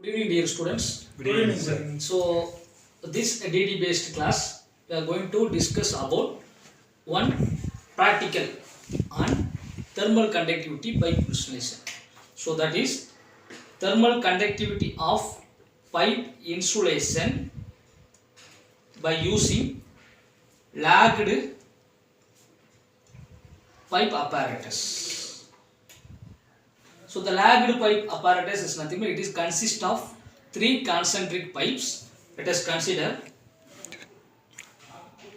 Good evening, dear students. Good evening, sir. So, this DD based class, we are going to discuss about one practical on thermal conductivity pipe insulation. So, that is thermal conductivity of pipe insulation by using lagged pipe apparatus. So the lagged pipe apparatus is nothing but it is consist of three concentric pipes. Let us consider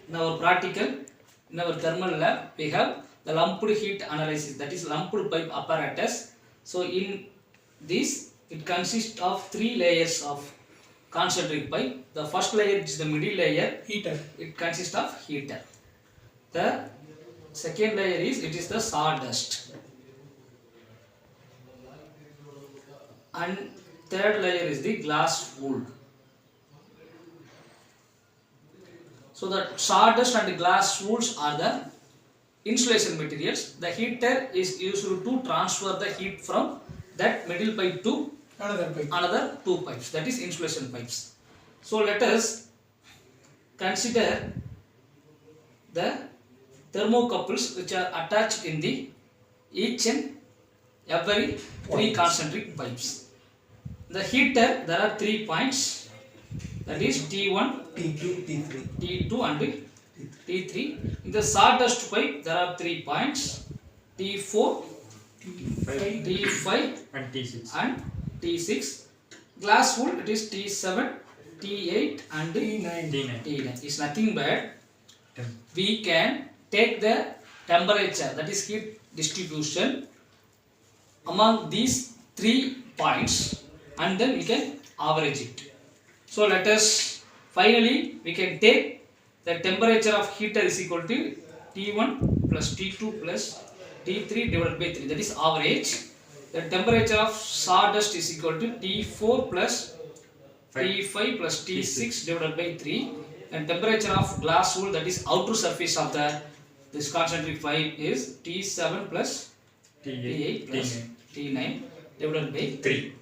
in our practical, in our thermal lab, we have the lumped heat analysis, that is lumped pipe apparatus. So in this, it consists of three layers of concentric pipe. The first layer is the middle layer, Heater. it consists of heater. The second layer is the sawdust. And third layer is the glass wool. So the sawdust and the glass wools are the insulation materials. The heater is used to transfer the heat from that middle pipe to another two pipes, that is insulation pipes. So let us consider the thermocouples which are attached in the each and every three concentric pipes. The heater, there are 3 points, that is T1, T2, T3. T2 and T3. In the sawdust pipe, there are 3 points, T4, T5 And T6. and T6. Glass wool, it is T7, T8 and T9. T9. It's nothing but we can take the temperature, that is heat distribution among these 3 points and then we can average it. So let us finally we can take the temperature of heater is equal to T1 plus T2 plus T3 divided by 3, that is average. The temperature of sawdust is equal to T4 plus T5 plus T6 divided by 3, and temperature of glass wool, that is outer surface of this concentric pipe, is T7 plus T8 plus T9 divided by 3.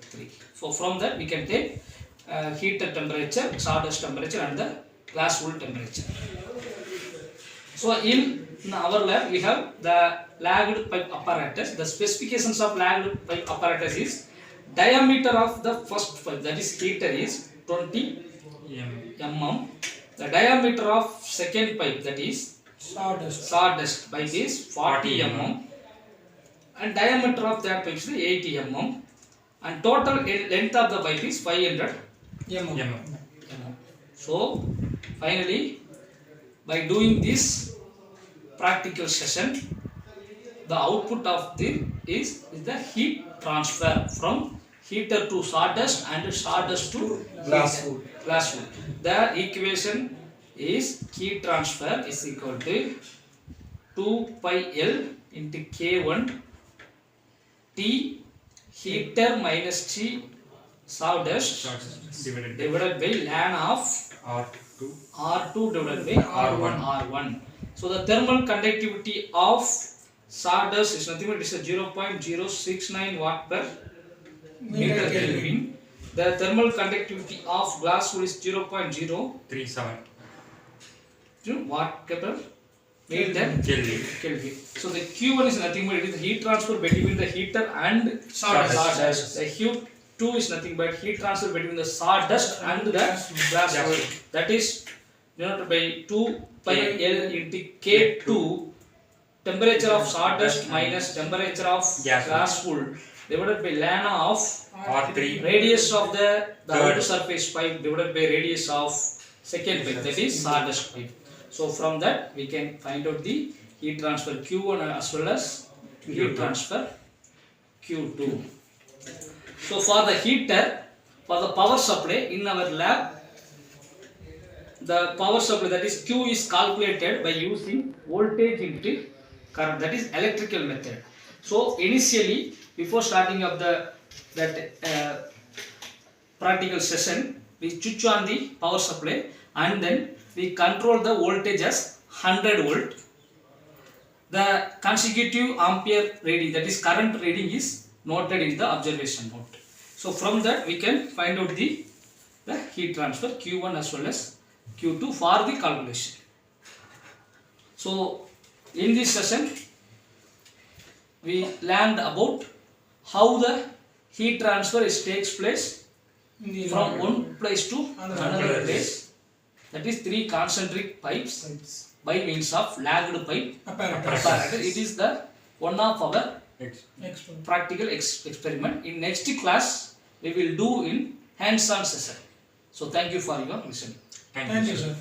So from that we can take heater temperature, sawdust temperature and the glass wool temperature. So in our lab we have the lagged pipe apparatus. The specifications of lagged pipe apparatus is diameter of the first pipe, that is heater, is 20 mm. The diameter of second pipe, that is sawdust pipe, is 40 mm. And diameter of that pipe is 80 mm. And total length of the pipe is 500 mm. So finally, by doing this practical session, the output of this is the heat transfer from heater to sawdust and sawdust to glass wool. The equation is heat transfer is equal to 2 pi L into K1 T heater minus T sawdust divided by ln of R2 divided by R1. So the thermal conductivity of sawdust is nothing but it is a 0.069 watt per meter Kelvin. The thermal conductivity of glass wool is 0.037 watt per meter Kelvin. So the Q1 is nothing but it is the heat transfer between the heater and sawdust. The Q2 is nothing but heat transfer between the sawdust and the glass wool. That is denoted by 2 pi L into K2, temperature of sawdust minus temperature of glass wool divided by ln of R3, radius of the outer surface pipe divided by radius of second pipe, that is sawdust pipe. So from that we can find out the heat transfer Q1 as well as heat transfer Q2. So for the heater, for the power supply in our lab, the power supply, that is Q, is calculated by using voltage into current, that is electrical method. So initially, before starting of that practical session, we switch on the power supply and then we control the voltage as 100 volt. The consecutive ampere reading, that is current reading, is noted in the observation note. So from that we can find out the heat transfer Q1 as well as Q2 for the calculation. So in this session we learned about how the heat transfer takes place from one place to another place, that is 3 concentric pipes by means of lagged pipe apparatus. It is the one of our practical experiment. In next class we will do in hands-on session. So thank you for your listening. Thank you, sir.